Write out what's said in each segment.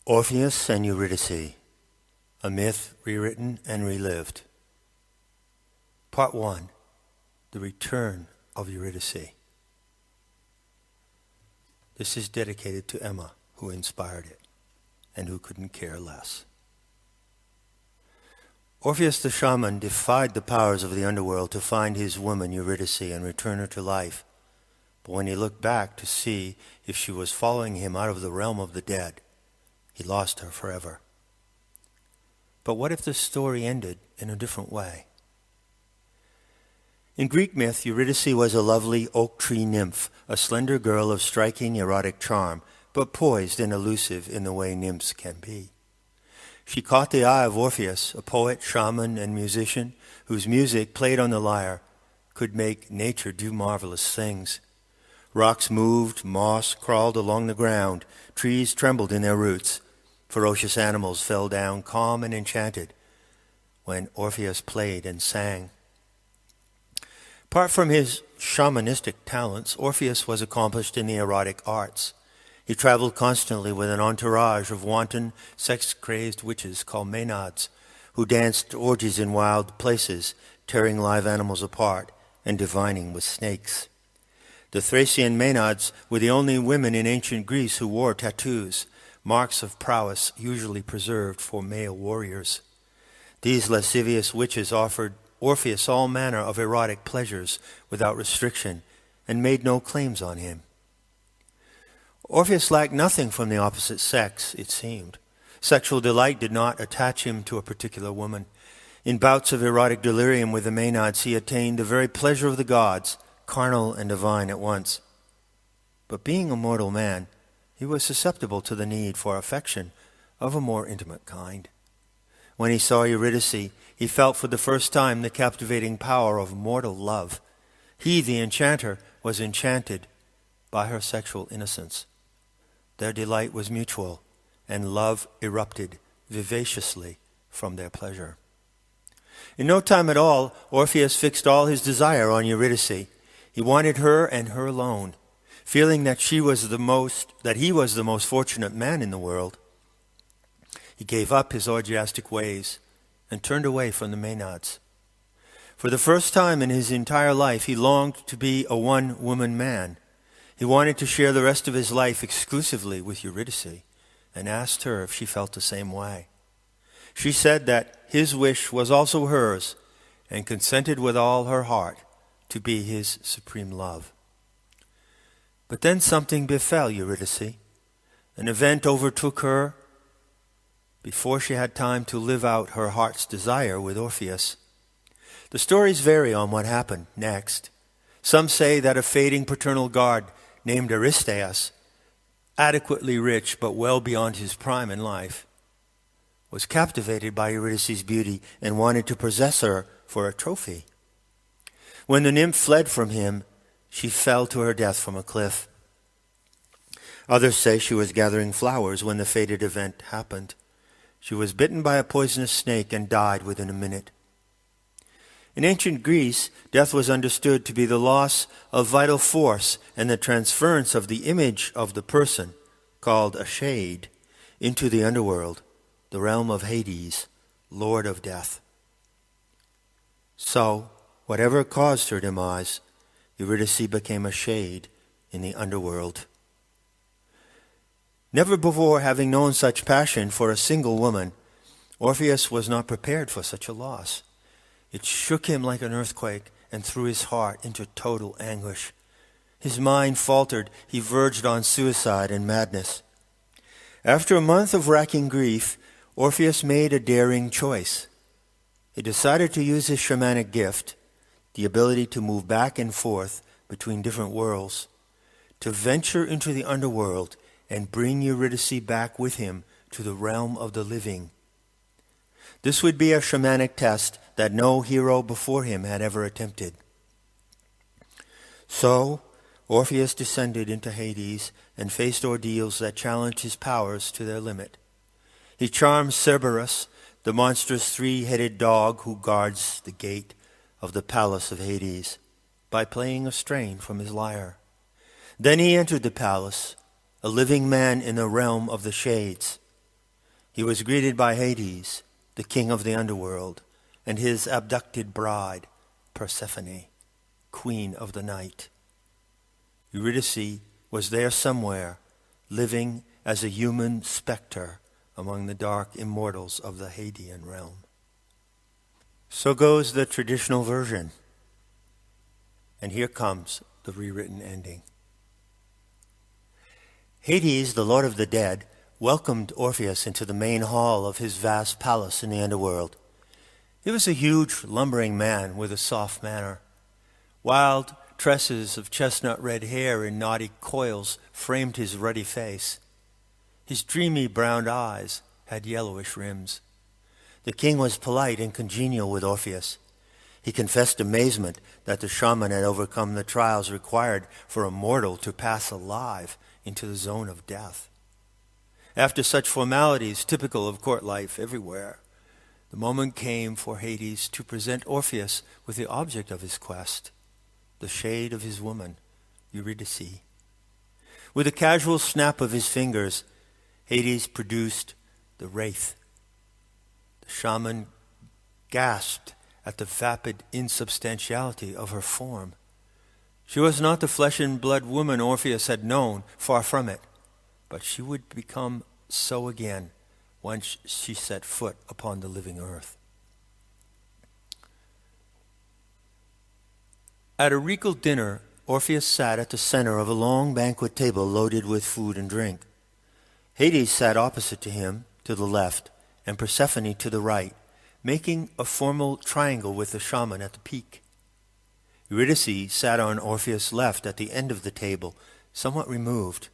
Orpheus and Eurydice, a myth rewritten and relived. Part 1, The Return of Eurydice. This is dedicated to Emma, who inspired it, and who couldn't care less. Orpheus the shaman defied the powers of the underworld to find his woman Eurydice and return her to life. But when he looked back to see if she was following him out of the realm of the dead, he lost her forever. But what if the story ended in a different way? In Greek myth, Eurydice was a lovely oak tree nymph, a slender girl of striking erotic charm, but poised and elusive in the way nymphs can be. She caught the eye of Orpheus, a poet, shaman, and musician, whose music, played on the lyre, could make nature do marvelous things. Rocks moved, moss crawled along the ground, trees trembled in their roots. Ferocious animals fell down calm and enchanted when Orpheus played and sang. Apart from his shamanistic talents, Orpheus was accomplished in the erotic arts. He traveled constantly with an entourage of wanton, sex-crazed witches called Maenads, who danced orgies in wild places, tearing live animals apart and divining with snakes. The Thracian Maenads were the only women in ancient Greece who wore tattoos, marks of prowess usually preserved for male warriors. These lascivious witches offered Orpheus all manner of erotic pleasures without restriction and made no claims on him. Orpheus lacked nothing from the opposite sex, it seemed. Sexual delight did not attach him to a particular woman. In bouts of erotic delirium with the Maenads, he attained the very pleasure of the gods, carnal and divine at once. But being a mortal man, he was susceptible to the need for affection of a more intimate kind. When he saw Eurydice, he felt for the first time the captivating power of mortal love. He, the enchanter, was enchanted by her sexual innocence. Their delight was mutual, and love erupted vivaciously from their pleasure. In no time at all, Orpheus fixed all his desire on Eurydice. He wanted her and her alone. Feeling that he was the most fortunate man in the world, he gave up his orgiastic ways and turned away from the Maenads. For the first time in his entire life, he longed to be a one-woman man. He wanted to share the rest of his life exclusively with Eurydice, and asked her if she felt the same way. She said that his wish was also hers, and consented with all her heart to be his supreme love. But then something befell Eurydice. An event overtook her before she had time to live out her heart's desire with Orpheus. The stories vary on what happened next. Some say that a fading paternal guard named Aristeus, adequately rich but well beyond his prime in life, was captivated by Eurydice's beauty and wanted to possess her for a trophy. When the nymph fled from him, she fell to her death from a cliff. Others say she was gathering flowers when the fated event happened. She was bitten by a poisonous snake and died within a minute. In ancient Greece, death was understood to be the loss of vital force and the transference of the image of the person, called a shade, into the underworld, the realm of Hades, Lord of Death. So, whatever caused her demise, Eurydice became a shade in the underworld. Never before having known such passion for a single woman, Orpheus was not prepared for such a loss. It shook him like an earthquake and threw his heart into total anguish. His mind faltered. He verged on suicide and madness. After a month of racking grief, Orpheus made a daring choice. He decided to use his shamanic gift, the ability to move back and forth between different worlds, to venture into the underworld and bring Eurydice back with him to the realm of the living. This would be a shamanic test that no hero before him had ever attempted. So, Orpheus descended into Hades and faced ordeals that challenged his powers to their limit. He charmed Cerberus, the monstrous three-headed dog who guards the gate of the palace of Hades, by playing a strain from his lyre. Then he entered the palace, a living man in the realm of the shades. He was greeted by Hades, the king of the underworld, and his abducted bride, Persephone, queen of the night. Eurydice was there somewhere, living as a human specter among the dark immortals of the Hadean realm. So goes the traditional version. And here comes the rewritten ending. Hades, the lord of the dead, welcomed Orpheus into the main hall of his vast palace in the underworld. He was a huge, lumbering man with a soft manner. Wild tresses of chestnut red hair in knotty coils framed his ruddy face. His dreamy brown eyes had yellowish rims. The king was polite and congenial with Orpheus. He confessed amazement that the shaman had overcome the trials required for a mortal to pass alive into the zone of death. After such formalities typical of court life everywhere, the moment came for Hades to present Orpheus with the object of his quest, the shade of his woman, Eurydice. With a casual snap of his fingers, Hades produced the wraith. The shaman gasped at the vapid insubstantiality of her form. She was not the flesh and blood woman Orpheus had known, far from it, but she would become so again once she set foot upon the living earth. At a regal dinner, Orpheus sat at the center of a long banquet table loaded with food and drink. Hades sat opposite to him, to the left, and Persephone to the right, making a formal triangle with the shaman at the peak. Eurydice sat on Orpheus' left at the end of the table, somewhat removed.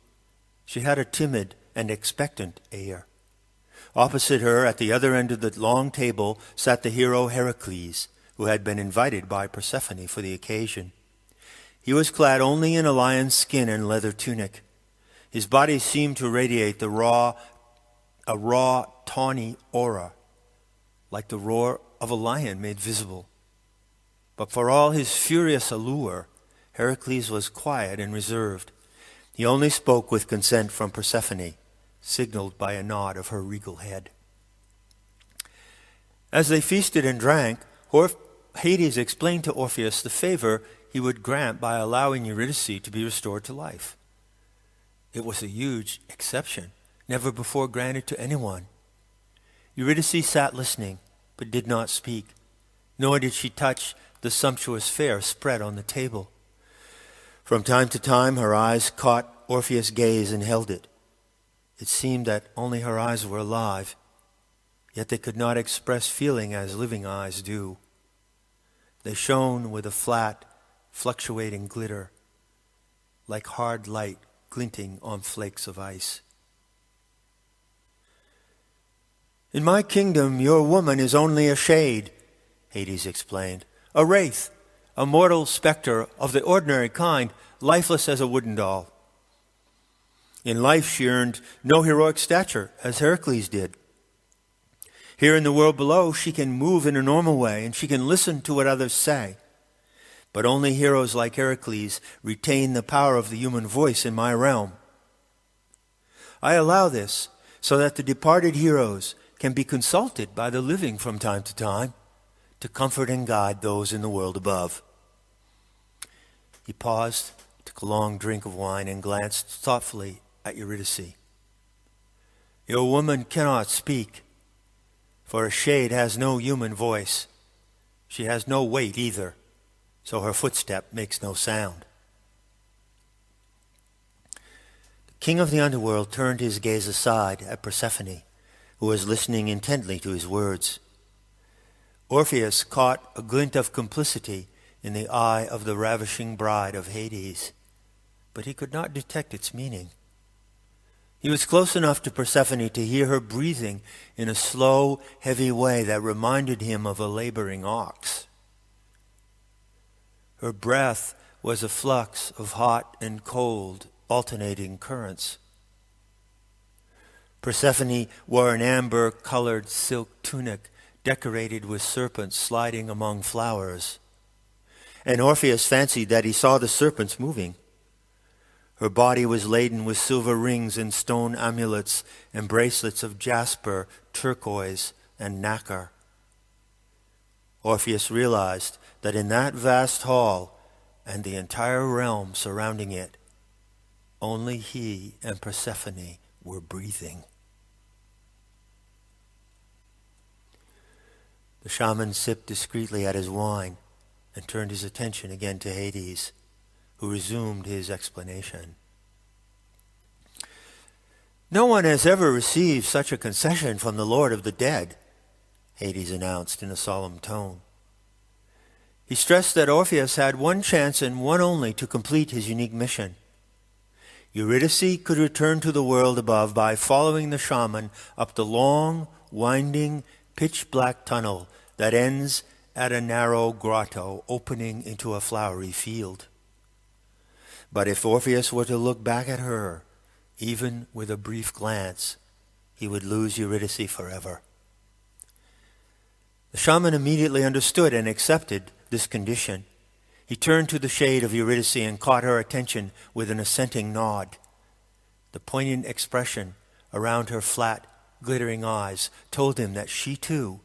She had a timid and expectant air. Opposite her, at the other end of the long table, sat the hero Heracles, who had been invited by Persephone for the occasion. He was clad only in a lion's skin and leather tunic. His body seemed to radiate a raw, tawny aura, like the roar of a lion made visible. But for all his furious allure, Heracles was quiet and reserved. He only spoke with consent from Persephone, signaled by a nod of her regal head. As they feasted and drank, Hades explained to Orpheus the favor he would grant by allowing Eurydice to be restored to life. It was a huge exception, never before granted to anyone. Eurydice sat listening, but did not speak, nor did she touch the sumptuous fare spread on the table. From time to time her eyes caught Orpheus' gaze and held it. It seemed that only her eyes were alive, yet they could not express feeling as living eyes do. They shone with a flat, fluctuating glitter, like hard light glinting on flakes of ice. "In my kingdom, your woman is only a shade," Hades explained. "A wraith, a mortal specter of the ordinary kind, lifeless as a wooden doll. In life she earned no heroic stature, as Heracles did. Here in the world below, she can move in a normal way, and she can listen to what others say. But only heroes like Heracles retain the power of the human voice in my realm. I allow this so that the departed heroes can be consulted by the living from time to comfort and guide those in the world above." He paused, took a long drink of wine, and glanced thoughtfully at Eurydice. "Your woman cannot speak, for a shade has no human voice. She has no weight either, so her footstep makes no sound." The king of the underworld turned his gaze aside at Persephone, who was listening intently to his words. Orpheus caught a glint of complicity in the eye of the ravishing bride of Hades, but he could not detect its meaning. He was close enough to Persephone to hear her breathing in a slow, heavy way that reminded him of a laboring ox. Her breath was a flux of hot and cold, alternating currents. Persephone wore an amber-colored silk tunic decorated with serpents sliding among flowers, and Orpheus fancied that he saw the serpents moving. Her body was laden with silver rings and stone amulets and bracelets of jasper, turquoise, and nacre. Orpheus realized that in that vast hall and the entire realm surrounding it, only he and Persephone were breathing. The shaman sipped discreetly at his wine and turned his attention again to Hades, who resumed his explanation. "No one has ever received such a concession from the Lord of the Dead," Hades announced in a solemn tone. He stressed that Orpheus had one chance and one only to complete his unique mission. Eurydice could return to the world above by following the shaman up the long, winding, pitch-black tunnel that ends at a narrow grotto opening into a flowery field. But if Orpheus were to look back at her, even with a brief glance, he would lose Eurydice forever. The shaman immediately understood and accepted this condition. He turned to the shade of Eurydice and caught her attention with an assenting nod. The poignant expression around her flat, glittering eyes told him that she too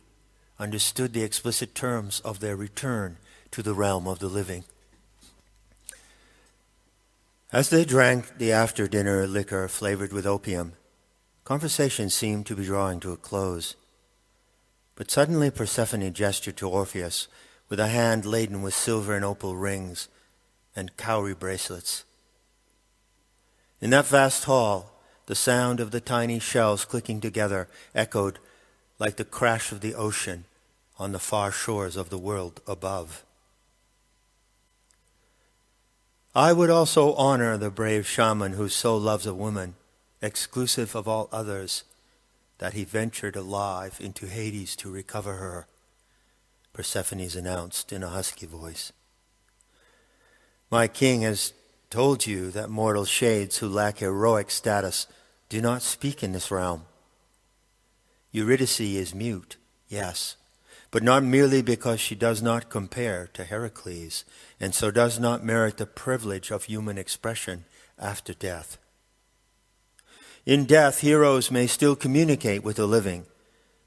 understood the explicit terms of their return to the realm of the living. As they drank the after-dinner liquor flavored with opium, conversation seemed to be drawing to a close. But suddenly Persephone gestured to Orpheus with a hand laden with silver and opal rings and cowrie bracelets. In that vast hall, the sound of the tiny shells clicking together echoed like the crash of the ocean on the far shores of the world above. "I would also honor the brave shaman who so loves a woman, exclusive of all others, that he ventured alive into Hades to recover her," Persephone announced in a husky voice. "My king has told you that mortal shades who lack heroic status do not speak in this realm. Eurydice is mute, yes, but not merely because she does not compare to Heracles, and so does not merit the privilege of human expression after death. In death, heroes may still communicate with the living,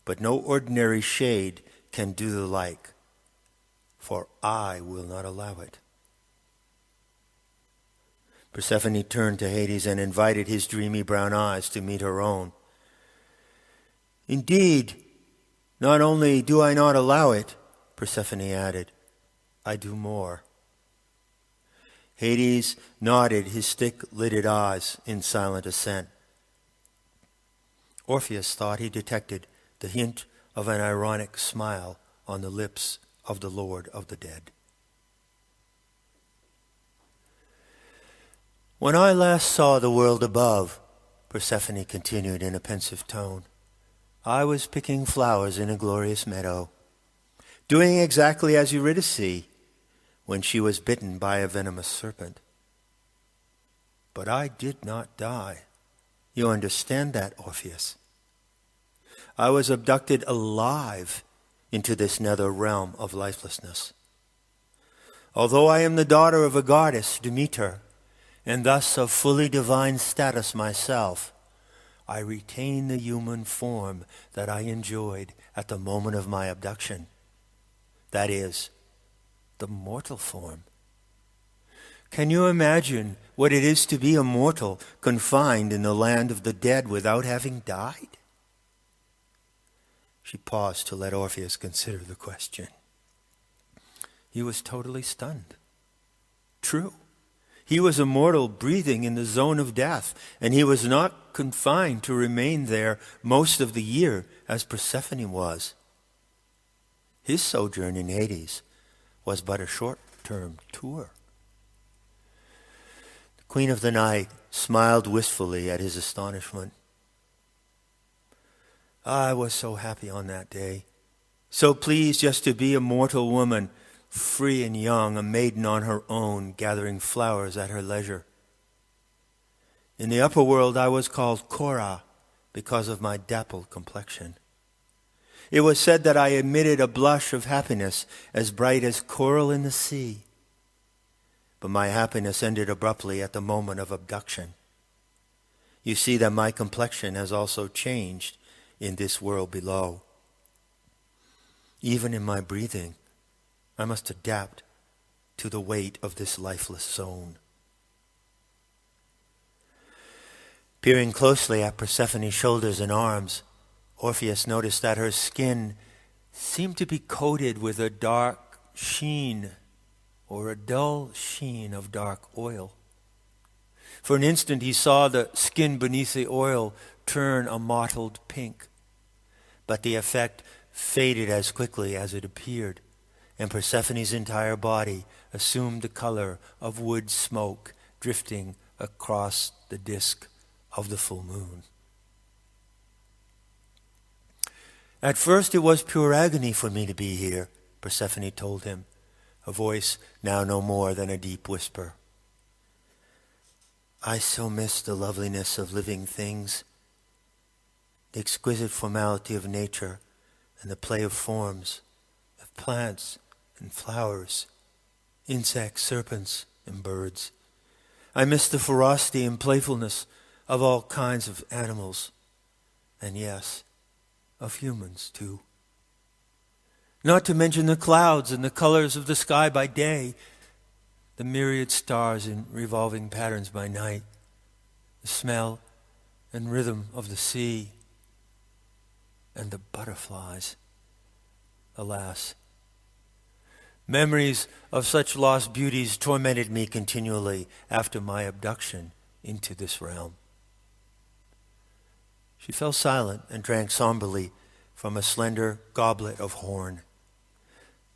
but no ordinary shade can do the like, for I will not allow it." Persephone turned to Hades and invited his dreamy brown eyes to meet her own. "Indeed, not only do I not allow it," Persephone added, "I do more." Hades nodded his thick-lidded eyes in silent assent. Orpheus thought he detected the hint of an ironic smile on the lips of the Lord of the Dead. "When I last saw the world above," Persephone continued in a pensive tone, "I was picking flowers in a glorious meadow, doing exactly as Eurydice when she was bitten by a venomous serpent. But I did not die. You understand that, Orpheus? I was abducted alive into this nether realm of lifelessness. Although I am the daughter of a goddess, Demeter, and thus of fully divine status myself, I retain the human form that I enjoyed at the moment of my abduction. That is, the mortal form. Can you imagine what it is to be a mortal confined in the land of the dead without having died?" She paused to let Orpheus consider the question. He was totally stunned. True. He was a mortal breathing in the zone of death, and he was not confined to remain there most of the year as Persephone was. His sojourn in Hades was but a short-term tour. The Queen of the Night smiled wistfully at his astonishment. "I was so happy on that day, so pleased just to be a mortal woman, free and young, a maiden on her own, gathering flowers at her leisure. In the upper world I was called Cora because of my dappled complexion. It was said that I emitted a blush of happiness as bright as coral in the sea. but my happiness ended abruptly at the moment of abduction. You see that my complexion has also changed in this world below. Even in my breathing, I must adapt to the weight of this lifeless zone. Peering closely at Persephone's shoulders and arms, Orpheus noticed that her skin seemed to be coated with a dark sheen or a dull sheen of dark oil. For an instant he saw the skin beneath the oil turn a mottled pink, but the effect faded as quickly as it appeared, and Persephone's entire body assumed the color of wood smoke drifting across the disk of the full moon. At first it was pure agony for me to be here, Persephone told him, a voice now no more than a deep whisper. I so miss the loveliness of living things, the exquisite formality of nature, and the play of forms, of plants and flowers, insects, serpents, and birds. I miss the ferocity and playfulness of all kinds of animals, and yes, of humans too. Not to mention the clouds and the colors of the sky by day, the myriad stars in revolving patterns by night, the smell and rhythm of the sea, and the butterflies. Alas, memories of such lost beauties tormented me continually after my abduction into this realm. She fell silent and drank somberly from a slender goblet of horn.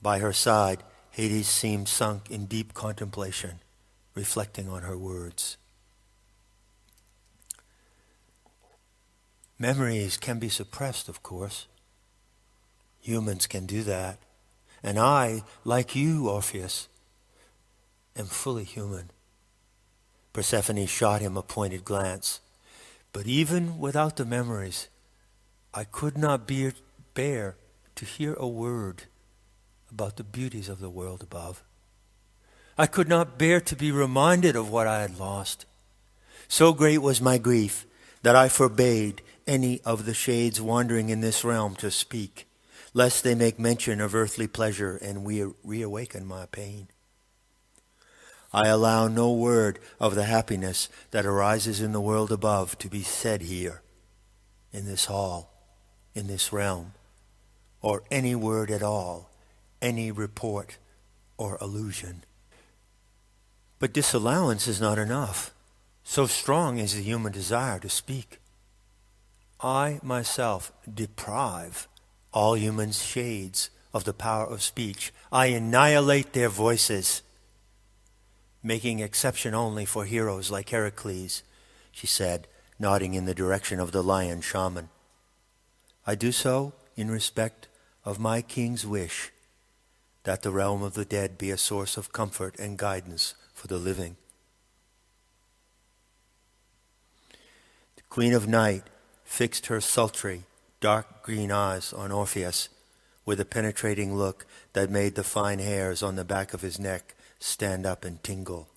By her side, Hades seemed sunk in deep contemplation, reflecting on her words. Memories can be suppressed, of course. Humans can do that. And I, like you, Orpheus, am fully human. Persephone shot him a pointed glance. But even without the memories, I could not bear to hear a word about the beauties of the world above. I could not bear to be reminded of what I had lost. So great was my grief that I forbade any of the shades wandering in this realm to speak, lest they make mention of earthly pleasure and reawaken my pain. I allow no word of the happiness that arises in the world above to be said here, in this hall, in this realm, or any word at all, any report or allusion. But disallowance is not enough. So strong is the human desire to speak. I myself deprive all human shades of the power of speech. I annihilate their voices, making exception only for heroes like Heracles, she said, nodding in the direction of the lion shaman. I do so in respect of my king's wish that the realm of the dead be a source of comfort and guidance for the living. The Queen of Night fixed her sultry, dark green eyes on Orpheus with a penetrating look that made the fine hairs on the back of his neck stand up and tingle.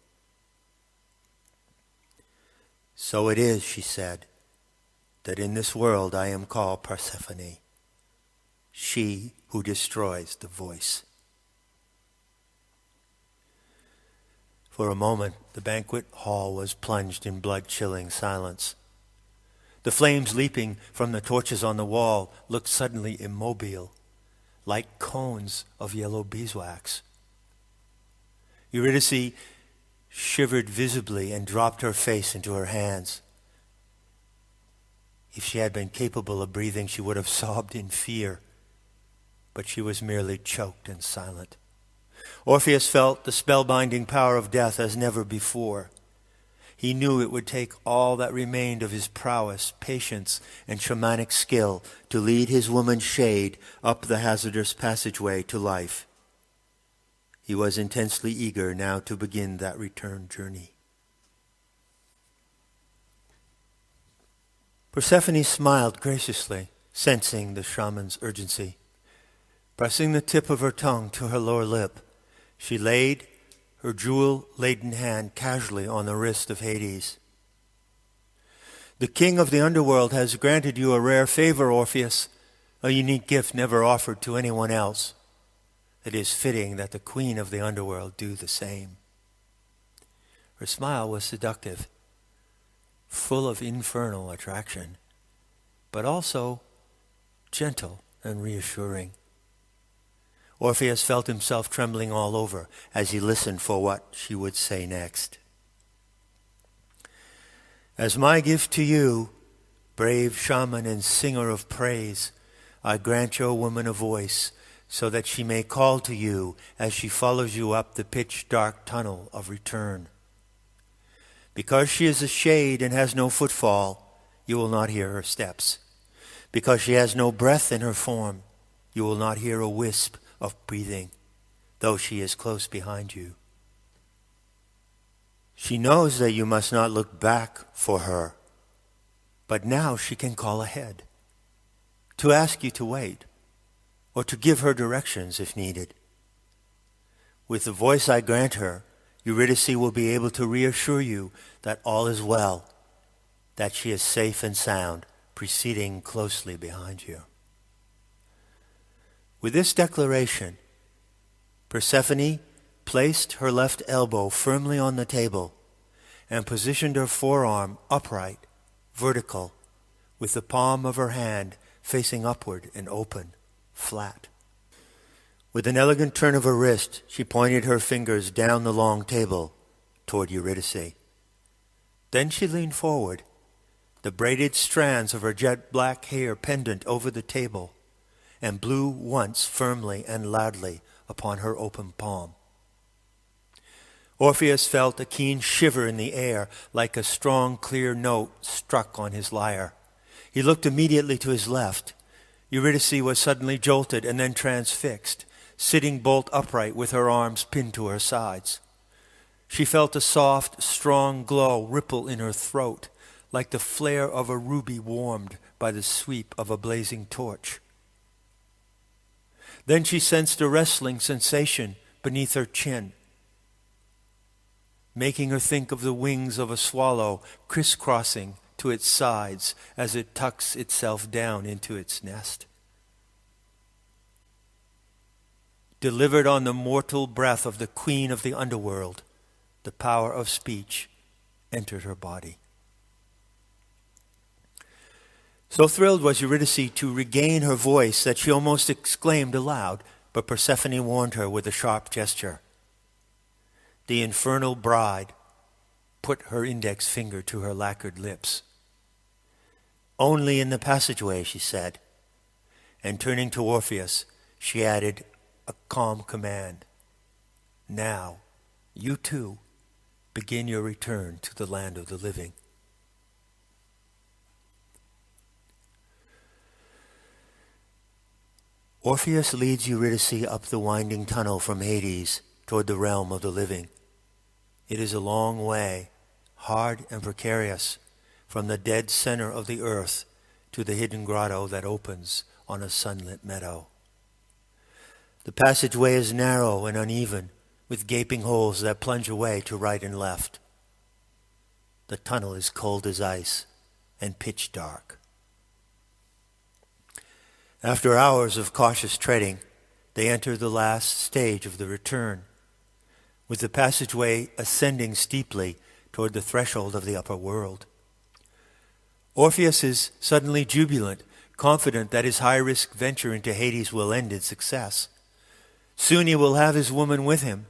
So it is, she said, that in this world I am called Persephone, she who destroys the voice. For a moment, the banquet hall was plunged in blood-chilling silence. The flames leaping from the torches on the wall looked suddenly immobile, like cones of yellow beeswax. Eurydice shivered visibly and dropped her face into her hands. If she had been capable of breathing, she would have sobbed in fear, but she was merely choked and silent. Orpheus felt the spellbinding power of death as never before. He knew it would take all that remained of his prowess, patience, and shamanic skill to lead his woman's shade up the hazardous passageway to life. He was intensely eager now to begin that return journey. Persephone smiled graciously, sensing the shaman's urgency. Pressing the tip of her tongue to her lower lip, she laid her jewel-laden hand casually on the wrist of Hades. The king of the underworld has granted you a rare favor, Orpheus, a unique gift never offered to anyone else. It is fitting that the queen of the underworld do the same. Her smile was seductive, full of infernal attraction, but also gentle and reassuring. Orpheus felt himself trembling all over as he listened for what she would say next. As my gift to you, brave shaman and singer of praise, I grant your woman a voice so that she may call to you as she follows you up the pitch-dark tunnel of return. Because she is a shade and has no footfall, you will not hear her steps. Because she has no breath in her form, you will not hear a wisp of breathing, though she is close behind you. She knows that you must not look back for her, but now she can call ahead, to ask you to wait, or to give her directions if needed. With the voice I grant her, Eurydice will be able to reassure you that all is well, that she is safe and sound, preceding closely behind you. With this declaration, Persephone placed her left elbow firmly on the table and positioned her forearm upright, vertical, with the palm of her hand facing upward and open, flat. With an elegant turn of her wrist, she pointed her fingers down the long table toward Eurydice. Then she leaned forward, the braided strands of her jet-black hair pendant over the table, and blew once firmly and loudly upon her open palm. Orpheus felt a keen shiver in the air, like a strong, clear note struck on his lyre. He looked immediately to his left. Eurydice was suddenly jolted and then transfixed, sitting bolt upright with her arms pinned to her sides. She felt a soft, strong glow ripple in her throat, like the flare of a ruby warmed by the sweep of a blazing torch. Then she sensed a wrestling sensation beneath her chin, making her think of the wings of a swallow crisscrossing to its sides as it tucks itself down into its nest. Delivered on the mortal breath of the queen of the underworld, the power of speech entered her body. So thrilled was Eurydice to regain her voice that she almost exclaimed aloud, but Persephone warned her with a sharp gesture. The infernal bride put her index finger to her lacquered lips. Only in the passageway, she said, and turning to Orpheus, she added a calm command. Now, you too, begin your return to the land of the living. Orpheus leads Eurydice up the winding tunnel from Hades toward the realm of the living. It is a long way, hard and precarious, from the dead center of the earth to the hidden grotto that opens on a sunlit meadow. The passageway is narrow and uneven, with gaping holes that plunge away to right and left. The tunnel is cold as ice and pitch dark. After hours of cautious treading, they enter the last stage of the return, with the passageway ascending steeply toward the threshold of the upper world. Orpheus is suddenly jubilant, confident that his high-risk venture into Hades will end in success. Soon he will have his woman with him,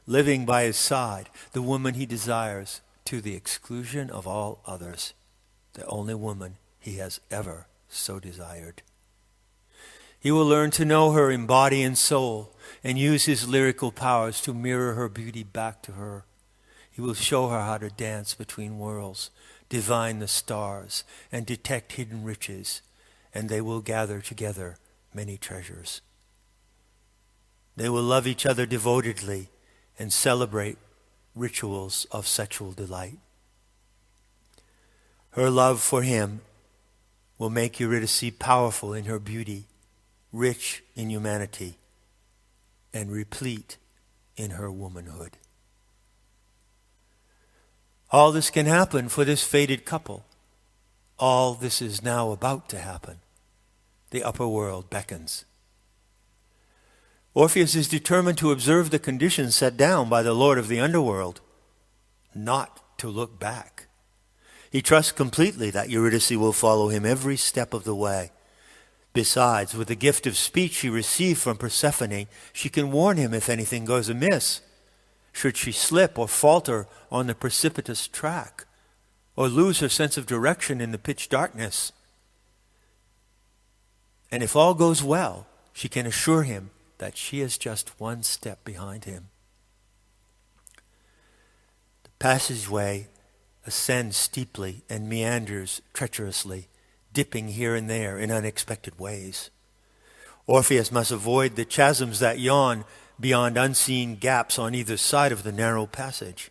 living by his side, the woman he desires, to the exclusion of all others, the only woman he has ever so desired. He will learn to know her in body and soul, and use his lyrical powers to mirror her beauty back to her. He will show her how to dance between worlds, divine the stars, and detect hidden riches, and they will gather together many treasures. They will love each other devotedly and celebrate rituals of sexual delight. Her love for him will make Eurydice powerful in her beauty, rich in humanity, and replete in her womanhood. All this can happen for this fated couple. All this is now about to happen. The upper world beckons. Orpheus is determined to observe the conditions set down by the Lord of the underworld, not to look back. He trusts completely that Eurydice will follow him every step of the way. Besides, with the gift of speech she received from Persephone, she can warn him if anything goes amiss, should she slip or falter on the precipitous track, or lose her sense of direction in the pitch darkness. And if all goes well, she can assure him that she is just one step behind him. The passageway ascends steeply and meanders treacherously, dipping here and there in unexpected ways. Orpheus must avoid the chasms that yawn beyond unseen gaps on either side of the narrow passage.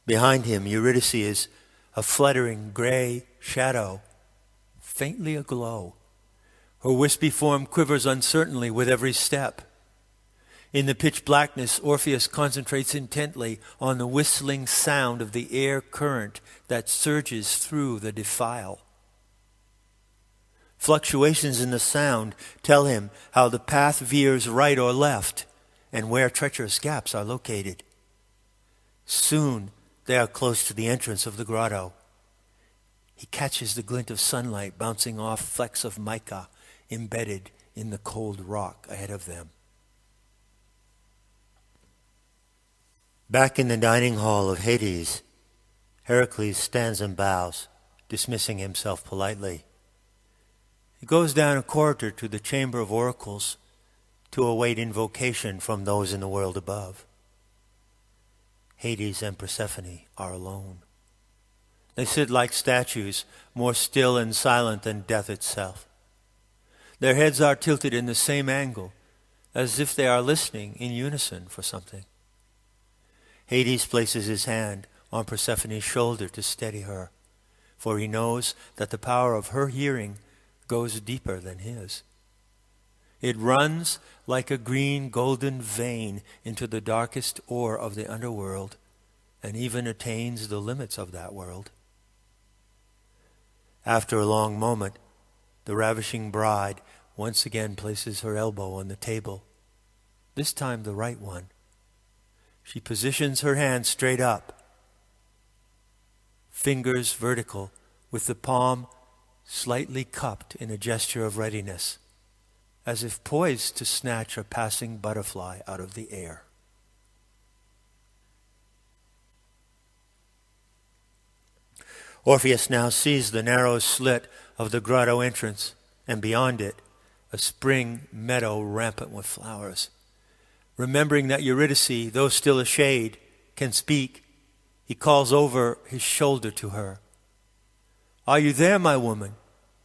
Behind him, Eurydice is a fluttering gray shadow, faintly aglow. Her wispy form quivers uncertainly with every step. In the pitch blackness, Orpheus concentrates intently on the whistling sound of the air current that surges through the defile. Fluctuations in the sound tell him how the path veers right or left and where treacherous gaps are located. Soon they are close to the entrance of the grotto. He catches the glint of sunlight bouncing off flecks of mica embedded in the cold rock ahead of them. Back in the dining hall of Hades, Heracles stands and bows, dismissing himself politely. He goes down a corridor to the chamber of oracles to await invocation from those in the world above. Hades and Persephone are alone. They sit like statues, more still and silent than death itself. Their heads are tilted in the same angle, as if they are listening in unison for something. Hades places his hand on Persephone's shoulder to steady her, for he knows that the power of her hearing goes deeper than his. It runs like a green golden vein into the darkest ore of the underworld, and even attains the limits of that world. After a long moment, the ravishing bride once again places her elbow on the table, this time the right one. She positions her hand straight up, fingers vertical, with the palm slightly cupped in a gesture of readiness, as if poised to snatch a passing butterfly out of the air. Orpheus now sees the narrow slit of the grotto entrance, and beyond it, a spring meadow rampant with flowers. Remembering that Eurydice, though still a shade, can speak, he calls over his shoulder to her. "Are you there, my woman?"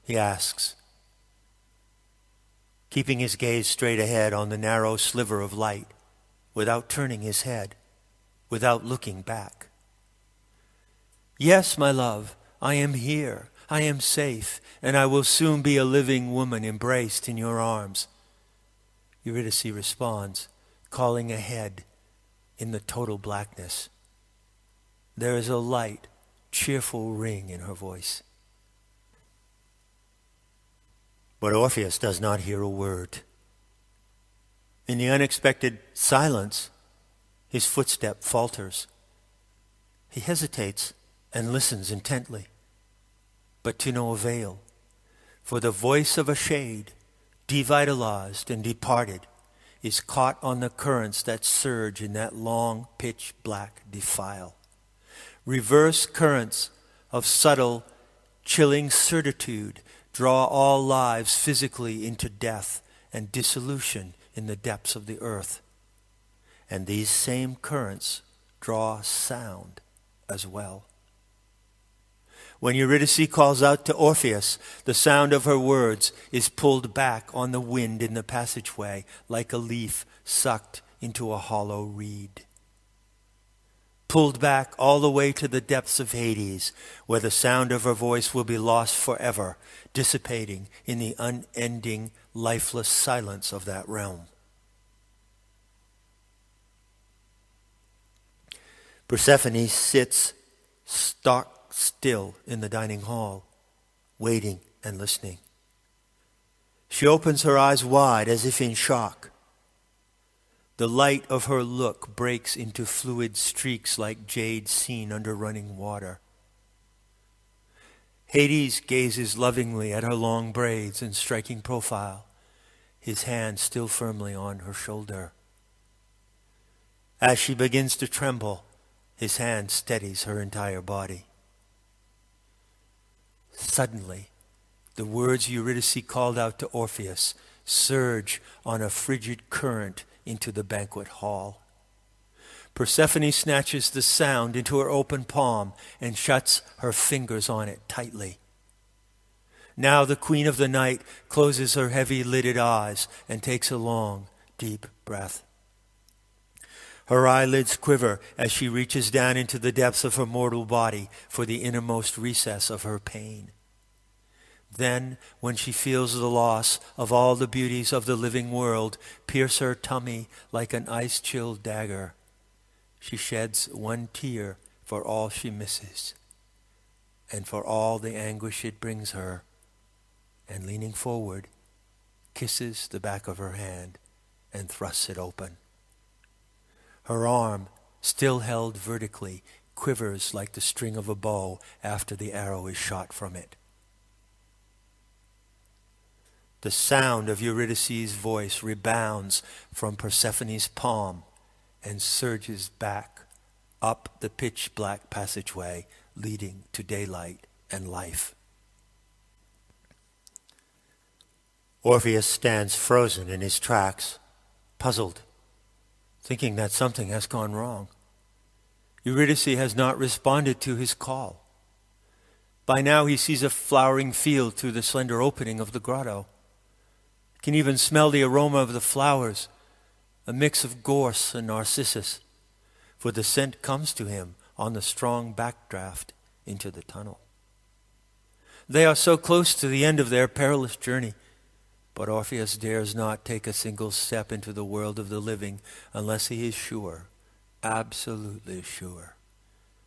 he asks, keeping his gaze straight ahead on the narrow sliver of light, without turning his head, without looking back. "Yes, my love, I am here. I am safe, and I will soon be a living woman embraced in your arms." Eurydice responds, calling ahead in the total blackness. There is a light, cheerful ring in her voice. But Orpheus does not hear a word. In the unexpected silence, his footstep falters. He hesitates and listens intently, but to no avail, for the voice of a shade, devitalized and departed, is caught on the currents that surge in that long, pitch-black defile. Reverse currents of subtle, chilling certitude draw all lives physically into death and dissolution in the depths of the earth. And these same currents draw sound as well. When Eurydice calls out to Orpheus, the sound of her words is pulled back on the wind in the passageway like a leaf sucked into a hollow reed. Pulled back all the way to the depths of Hades, where the sound of her voice will be lost forever, dissipating in the unending, lifeless silence of that realm. Persephone sits stock still in the dining hall, waiting and listening. She opens her eyes wide as if in shock. The light of her look breaks into fluid streaks like jade seen under running water. Hades gazes lovingly at her long braids and striking profile, his hand still firmly on her shoulder. As she begins to tremble, his hand steadies her entire body. Suddenly, the words Eurydice called out to Orpheus surge on a frigid current into the banquet hall. Persephone snatches the sound into her open palm and shuts her fingers on it tightly. Now the queen of the night closes her heavy-lidded eyes and takes a long, deep breath. Her eyelids quiver as she reaches down into the depths of her mortal body for the innermost recess of her pain. Then, when she feels the loss of all the beauties of the living world pierce her tummy like an ice-chilled dagger, she sheds one tear for all she misses and for all the anguish it brings her, and leaning forward, kisses the back of her hand and thrusts it open. Her arm, still held vertically, quivers like the string of a bow after the arrow is shot from it. The sound of Eurydice's voice rebounds from Persephone's palm and surges back up the pitch-black passageway leading to daylight and life. Orpheus stands frozen in his tracks, puzzled, thinking that something has gone wrong. Eurydice has not responded to his call. By now he sees a flowering field through the slender opening of the grotto. Can even smell the aroma of the flowers, a mix of gorse and narcissus, for the scent comes to him on the strong backdraft into the tunnel. They are so close to the end of their perilous journey, but Orpheus dares not take a single step into the world of the living unless he is sure, absolutely sure,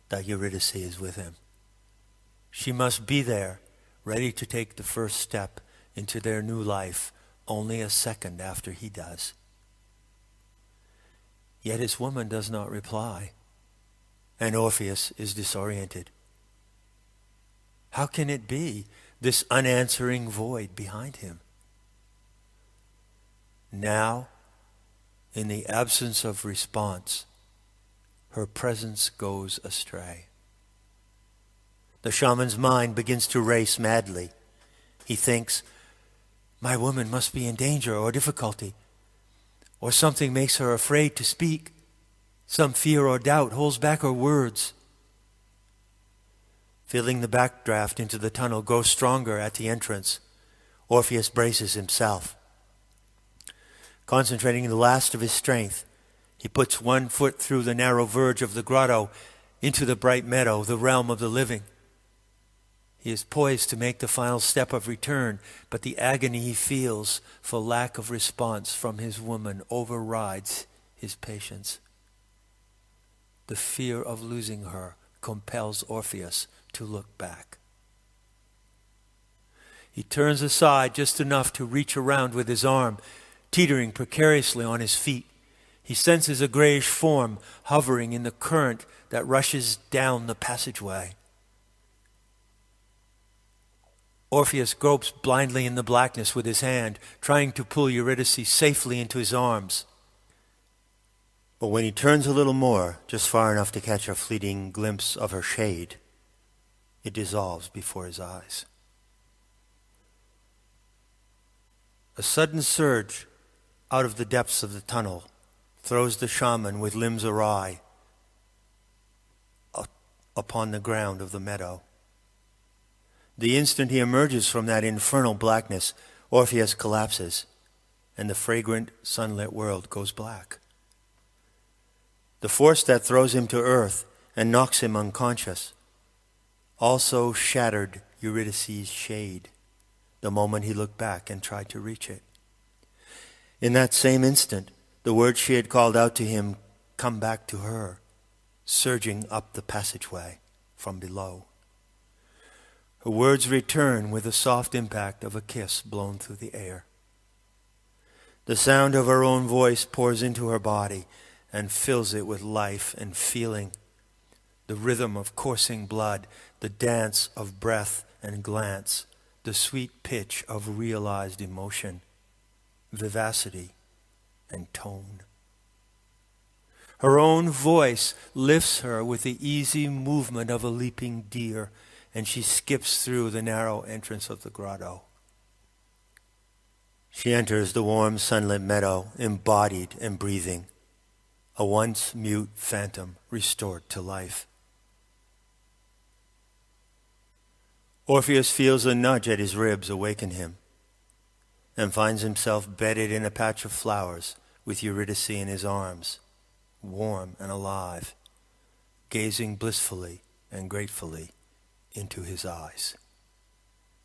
that Eurydice is with him. She must be there, ready to take the first step into their new life only a second after he does. Yet his woman does not reply, and Orpheus is disoriented. How can it be, this unanswering void behind him? Now, in the absence of response, her presence goes astray. The shaman's mind begins to race madly. He thinks, my woman must be in danger or difficulty, or something makes her afraid to speak. Some fear or doubt holds back her words. Feeling the backdraft into the tunnel grow stronger at the entrance, Orpheus braces himself. Concentrating the last of his strength, he puts one foot through the narrow verge of the grotto into the bright meadow, the realm of the living. He is poised to make the final step of return, but the agony he feels for lack of response from his woman overrides his patience. The fear of losing her compels Orpheus to look back. He turns aside just enough to reach around with his arm, teetering precariously on his feet. He senses a grayish form hovering in the current that rushes down the passageway. Orpheus gropes blindly in the blackness with his hand, trying to pull Eurydice safely into his arms. But when he turns a little more, just far enough to catch a fleeting glimpse of her shade, it dissolves before his eyes. A sudden surge out of the depths of the tunnel throws the shaman with limbs awry upon the ground of the meadow. The instant he emerges from that infernal blackness, Orpheus collapses, and the fragrant, sunlit world goes black. The force that throws him to earth and knocks him unconscious also shattered Eurydice's shade the moment he looked back and tried to reach it. In that same instant, the words she had called out to him come back to her, surging up the passageway, from below. Her words return with the soft impact of a kiss blown through the air. The sound of her own voice pours into her body and fills it with life and feeling. The rhythm of coursing blood, the dance of breath and glance, the sweet pitch of realized emotion, vivacity and tone. Her own voice lifts her with the easy movement of a leaping deer, and she skips through the narrow entrance of the grotto. She enters the warm sunlit meadow, embodied and breathing, a once mute phantom restored to life. Orpheus feels a nudge at his ribs awaken him, and finds himself bedded in a patch of flowers with Eurydice in his arms, warm and alive, gazing blissfully and gratefully into his eyes.